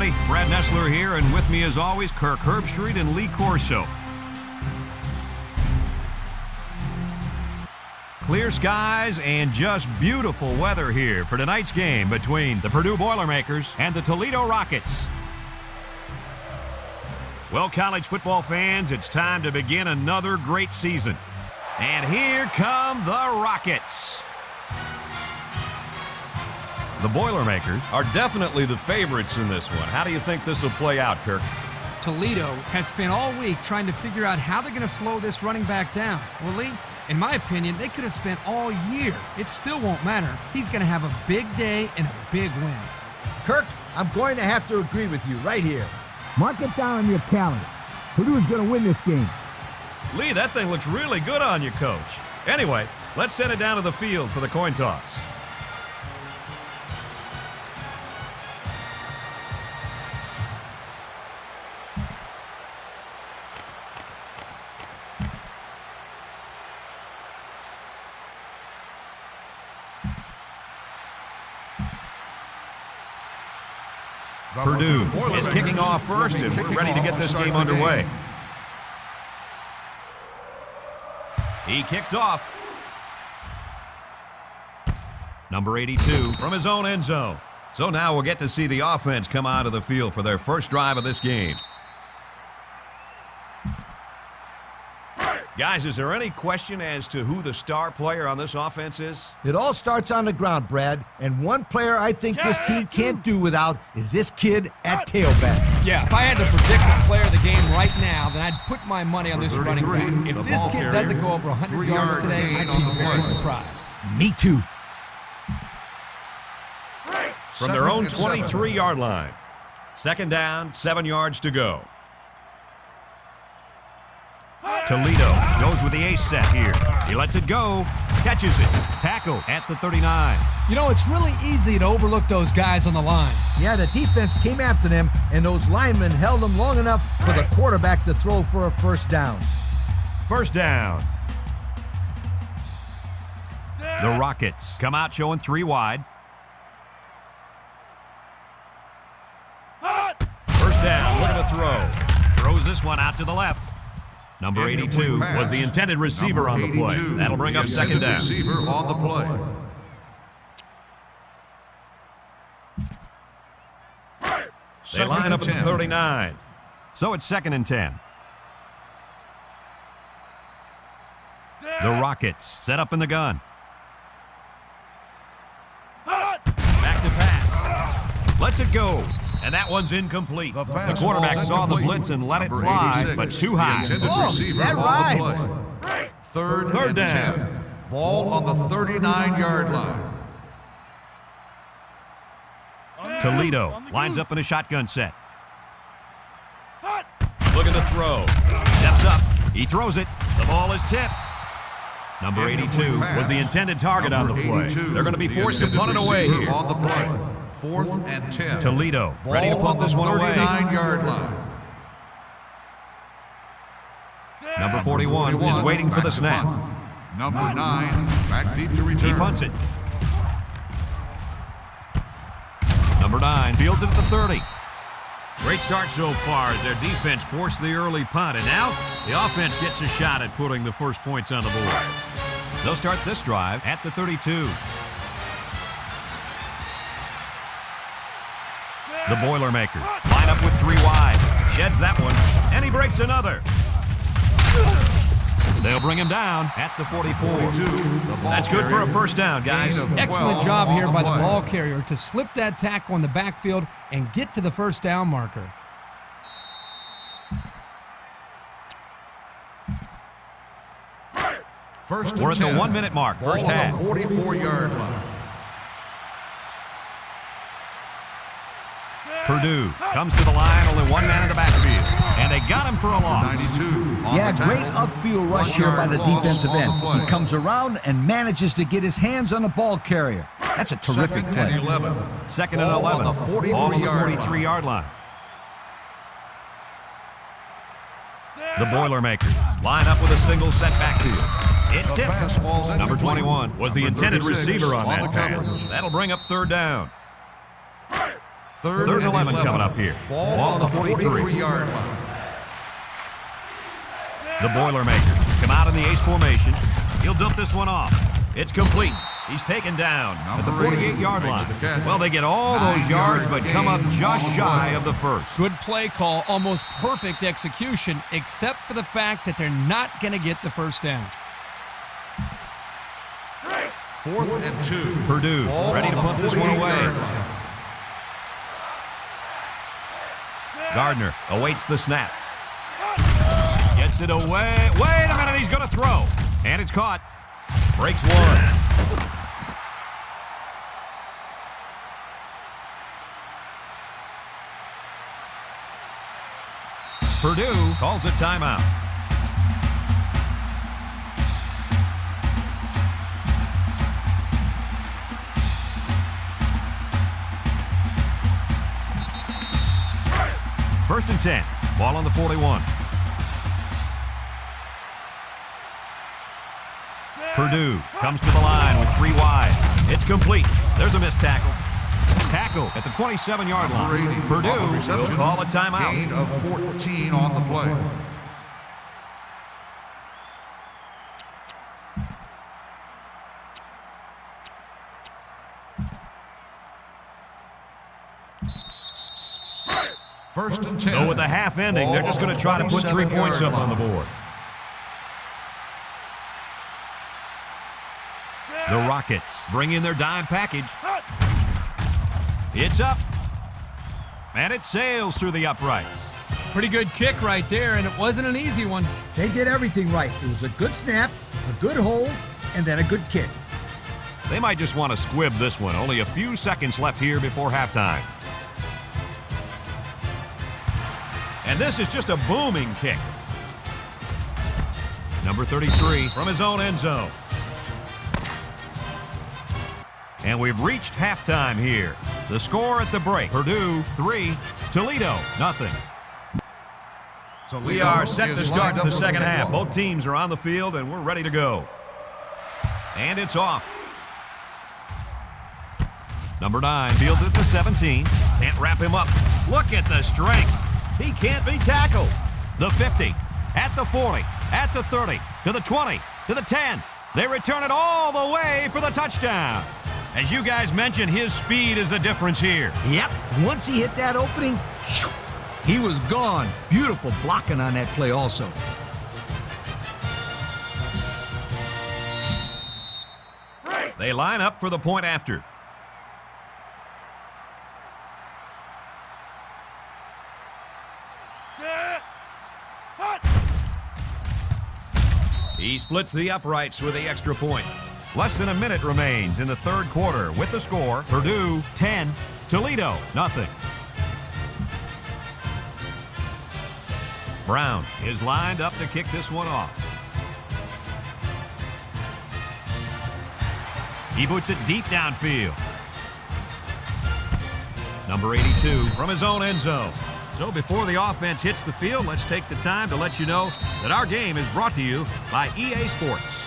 everybody. Brad Nessler here, and with me as always, Kirk Herbstreit and Lee Corso. Clear skies and just beautiful weather here for tonight's game between the Purdue Boilermakers and the Toledo Rockets. Well, college football fans, it's time to begin another great season. And here come the Rockets. The Boilermakers are definitely the favorites in this one. How do you think this will play out, Kirk? Toledo has spent all week trying to figure out how they're going to slow this running back down. Well, Lee, in my opinion, they could have spent all year. It still won't matter. He's going to have a big day and a big win. Kirk, I'm going to have to agree with you right here. Mark it down on your calendar. Purdue's going to win this game. Lee, that thing looks really good on you, Coach. Anyway, let's send it down to the field for the coin toss. Purdue is kicking off first, and we're ready to get this game underway. He kicks off. Number 82 from his own end zone. So now we'll get to see the offense come out of the field for their first drive of this game. Guys, is there any question as to who the star player on this offense is? It all starts on the ground, Brad, and one player I think this team can't do without is this kid at tailback. Yeah, if I had to predict the player of the game right now, then I'd put my money on this running back. If this kid doesn't go over 100 yards today, I'd be very surprised. Me too. From their own 23-yard line. Second down, 7 yards to go. Toledo goes with the ace set here. He lets it go, catches it, tackle at the 39. You know, it's really easy to overlook those guys on the line. Yeah, the defense came after them, and those linemen held them long enough for the quarterback to throw for a first down. First down. The Rockets come out showing 3 wide. First down, look at the throw. Throws this one out to the left. Number 82 was the intended receiver on the play. That'll bring up second down. Receiver on the play. They line up at the 39. So it's 2nd and 10. The Rockets set up in the gun. Back to pass. Lets it go. And that one's incomplete. The quarterback saw the blitz and let it fly, but too high. Oh, that rhymes. Third down. 10. Ball on the 39-yard line. Toledo lines up in a shotgun set. Look at the throw. Steps up. He throws it. The ball is tipped. Number 82 was the intended target on the play. They're going to be forced to punt it away here. On the play. 4th and 10. Toledo ready to punt this one away. 39-yard line. Number 41 is waiting for the snap. Number 9 back deep to return. He punts it. Number 9 fields it at the 30. Great start so far as their defense forced the early punt, and now the offense gets a shot at putting the first points on the board. They'll start this drive at the 32. The Boilermakers line up with 3 wide. Sheds that one, and he breaks another. They'll bring him down at the 44. That's good for a first down, guys. Excellent job here by the ball carrier to slip that tackle in the backfield and get to the first down marker. We're at the 1-minute mark, first half. 44-yard line. Purdue comes to the line, only 1 man in the backfield, and they got him for a loss. 92. Yeah, great upfield rush here by the defensive end. He comes around and manages to get his hands on the ball carrier. That's a terrific play. 2nd and 11. On the Ball on the 43-yard 43-yard line. The Boilermakers line up with a single set backfield. It's tipped. Number 21 was the intended receiver on that pass. That'll bring up 3rd down. Third and 11 coming up here. Ball on the 43-yard line. The Boilermakers come out in the ace formation. He'll dump this one off. It's complete. He's taken down at the 48-yard line. Well, they get all those yards, but come up just shy of the first. Good play call, almost perfect execution, except for the fact that they're not going to get the first down. 4th and 2. Purdue ready to put this one away. Gardner awaits the snap. Gets it away. Wait a minute, he's going to throw. And it's caught. Breaks one. Purdue calls a timeout. First and 10. Ball on the 41. Purdue comes to the line with 3 wide. It's complete. There's a missed tackle. Tackle at the 27-yard line. Purdue will call a timeout. Gain of 14 on the play. First and 10. So with the half ending, they're just going to try to put 3 points up on the board. The Rockets bring in their dime package. It's up. And it sails through the uprights. Pretty good kick right there, and it wasn't an easy one. They did everything right. It was a good snap, a good hold, and then a good kick. They might just want to squib this one. Only a few seconds left here before halftime. And this is just a booming kick. Number 33 from his own end zone. And we've reached halftime here. The score at the break, Purdue 3, Toledo nothing. We are set to start the second half. Both teams are on the field, and we're ready to go. And it's off. Number 9 fields it at the 17. Can't wrap him up. Look at the strength. He can't be tackled. The 50, at the 40, at the 30, to the 20, to the 10. They return it all the way for the touchdown. As you guys mentioned, his speed is the difference here. Yep, once he hit that opening, he was gone. Beautiful blocking on that play also. They line up for the point after. He splits the uprights with the extra point. Less than a minute remains in the third quarter with the score, Purdue 10, Toledo nothing. Brown is lined up to kick this one off. He boots it deep downfield. Number 82 from his own end zone. So before the offense hits the field, let's take the time to let you know that our game is brought to you by EA Sports.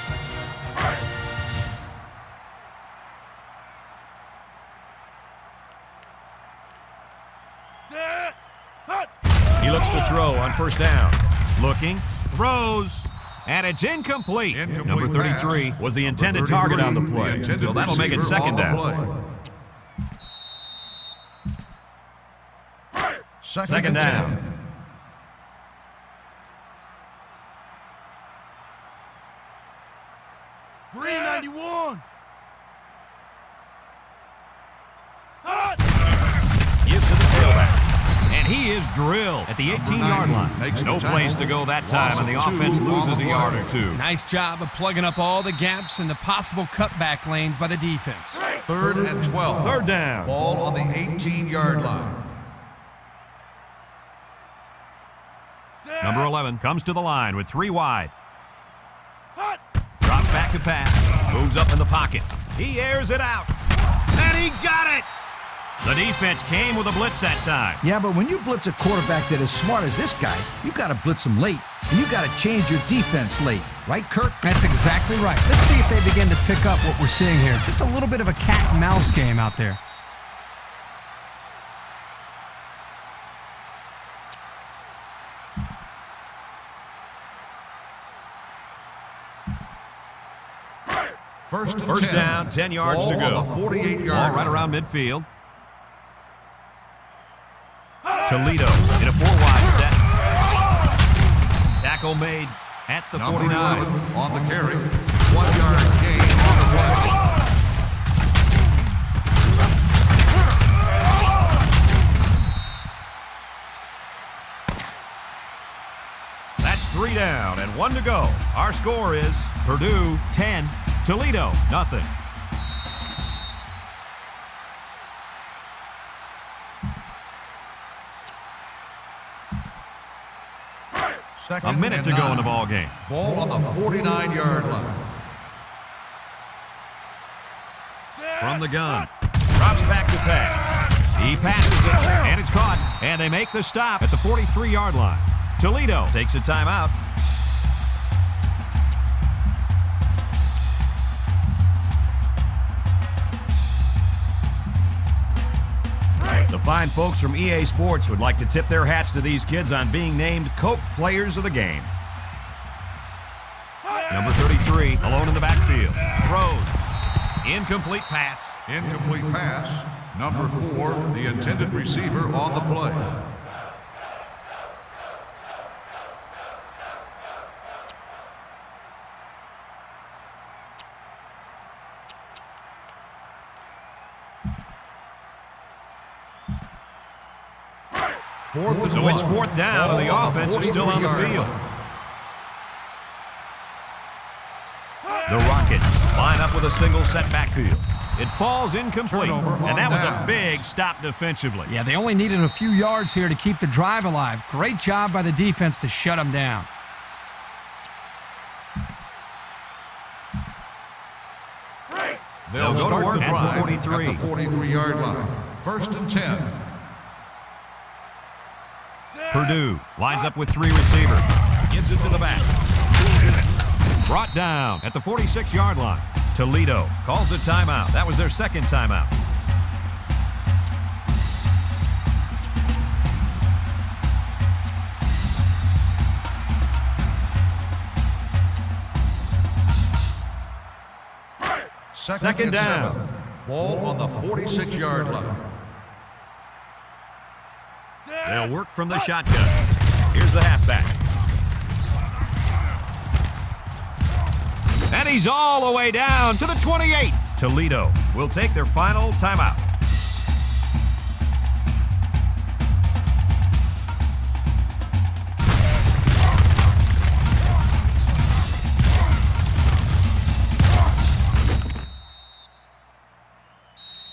He looks to throw on first down. Looking, throws, and it's incomplete. Number 33 was the intended target on the play, so that'll make it second down. Second down. Gives to the tailback. And he is drilled at the 18-yard line. No place to go that time, and the offense loses a yard or two. Nice job of plugging up all the gaps and the possible cutback lanes by the defense. 3rd and 12. Third down. Ball on the 18-yard line. Number 11 comes to the line with 3 wide. Drops back to pass. Moves up in the pocket. He airs it out. And he got it! The defense came with a blitz that time. Yeah, but when you blitz a quarterback that is smart as this guy, you got to blitz him late. And you got to change your defense late. Right, Kirk? That's exactly right. Let's see if they begin to pick up what we're seeing here. Just a little bit of a cat and mouse game out there. First down, 10 yards to go. On the 48-yard Ball right around midfield. Toledo in a 4-wide set. Tackle made at the 49. On the carry. 1-yard gain on the play. That's 3 down and 1 to go. Our score is Purdue 10, Toledo nothing. A minute to go in the ball game. Ball on the 49-yard line. From the gun. Drops back to pass. He passes it, and it's caught. And they make the stop at the 43-yard line. Toledo takes a timeout. The fine folks from EA Sports would like to tip their hats to these kids on being named Coke Players of the Game. Number 33, alone in the backfield. Throws. Incomplete pass. Incomplete pass. Number 4, the intended receiver on the play. So it's 4th down, and the offense is still on the field. The Rockets line up with a single set backfield. It falls incomplete, and that was a big stop defensively. Yeah, they only needed a few yards here to keep the drive alive. Great job by the defense to shut them down. They'll go to work the at drive the 43. at the 43-yard line. 1st and 10. Purdue lines up with 3 receivers. Gives it to the back. Brought down at the 46-yard line. Toledo calls a timeout. That was their 2nd timeout. Second down. 7. Ball on the 46-yard line. They'll work from the shotgun. Here's the halfback. And he's all the way down to the 28. Toledo will take their final timeout.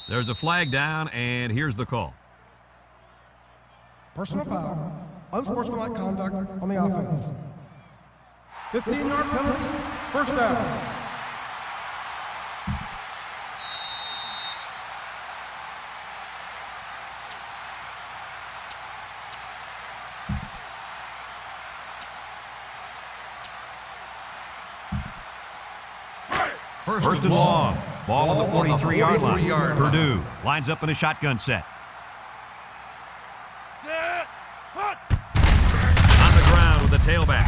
There's a flag down, and here's the call. Personal foul, unsportsmanlike conduct on the offense. 15-yard penalty, 1st down. First and long. Ball on the 43-yard line. Purdue lines up in a shotgun set. On the ground with the tailback.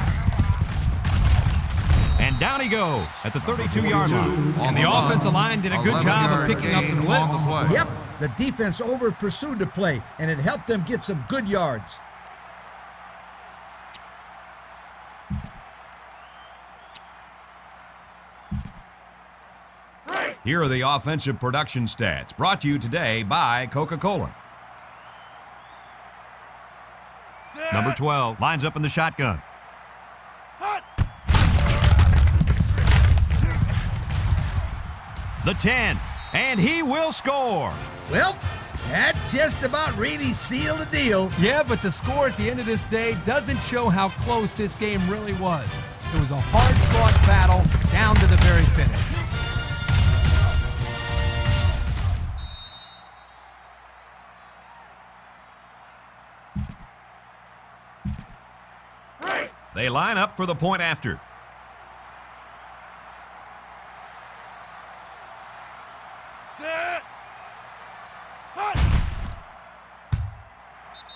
And down he goes at the 32-yard line. And the offensive line did a good job of picking up the blitz. Yep, the defense over-pursued the play, and it helped them get some good yards. Here are the offensive production stats, brought to you today by Coca-Cola. Number 12 lines up in the shotgun. The 10, and he will score. Well, that just about really sealed the deal. Yeah, but the score at the end of this day doesn't show how close this game really was. It was a hard-fought battle down to the very finish. They line up for the point after.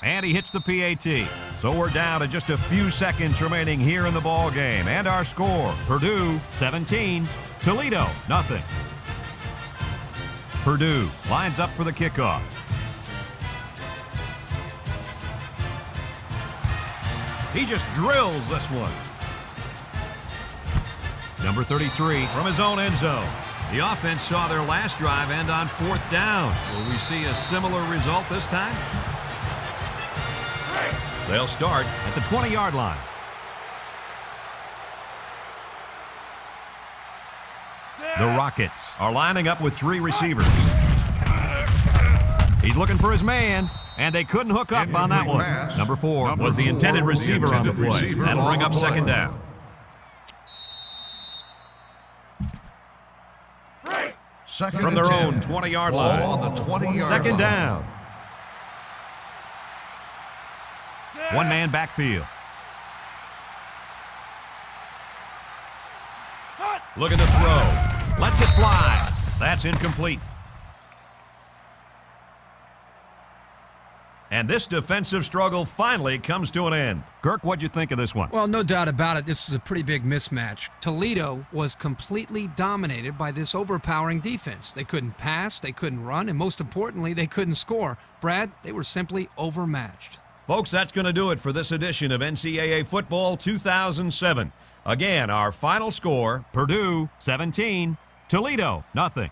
And he hits the PAT. So we're down to just a few seconds remaining here in the ball game. And our score, Purdue 17, Toledo, nothing. Purdue lines up for the kickoff. He just drills this one. Number 33 from his own end zone. The offense saw their last drive end on 4th down. Will we see a similar result this time? They'll start at the 20-yard line. The Rockets are lining up with 3 receivers. He's looking for his man, and they couldn't hook up on that one. Number 4 was the intended receiver on the play. That'll bring up 2nd down. From their own 20-yard line. On the 20-yard 2nd line. down. One-man backfield. Looking to throw. Lets it fly. That's incomplete. And this defensive struggle finally comes to an end. Kirk, what'd you think of this one? Well, no doubt about it, this was a pretty big mismatch. Toledo was completely dominated by this overpowering defense. They couldn't pass, they couldn't run, and most importantly, they couldn't score. Brad, they were simply overmatched. Folks, that's going to do it for this edition of NCAA Football 2007. Again, our final score, Purdue 17, Toledo nothing.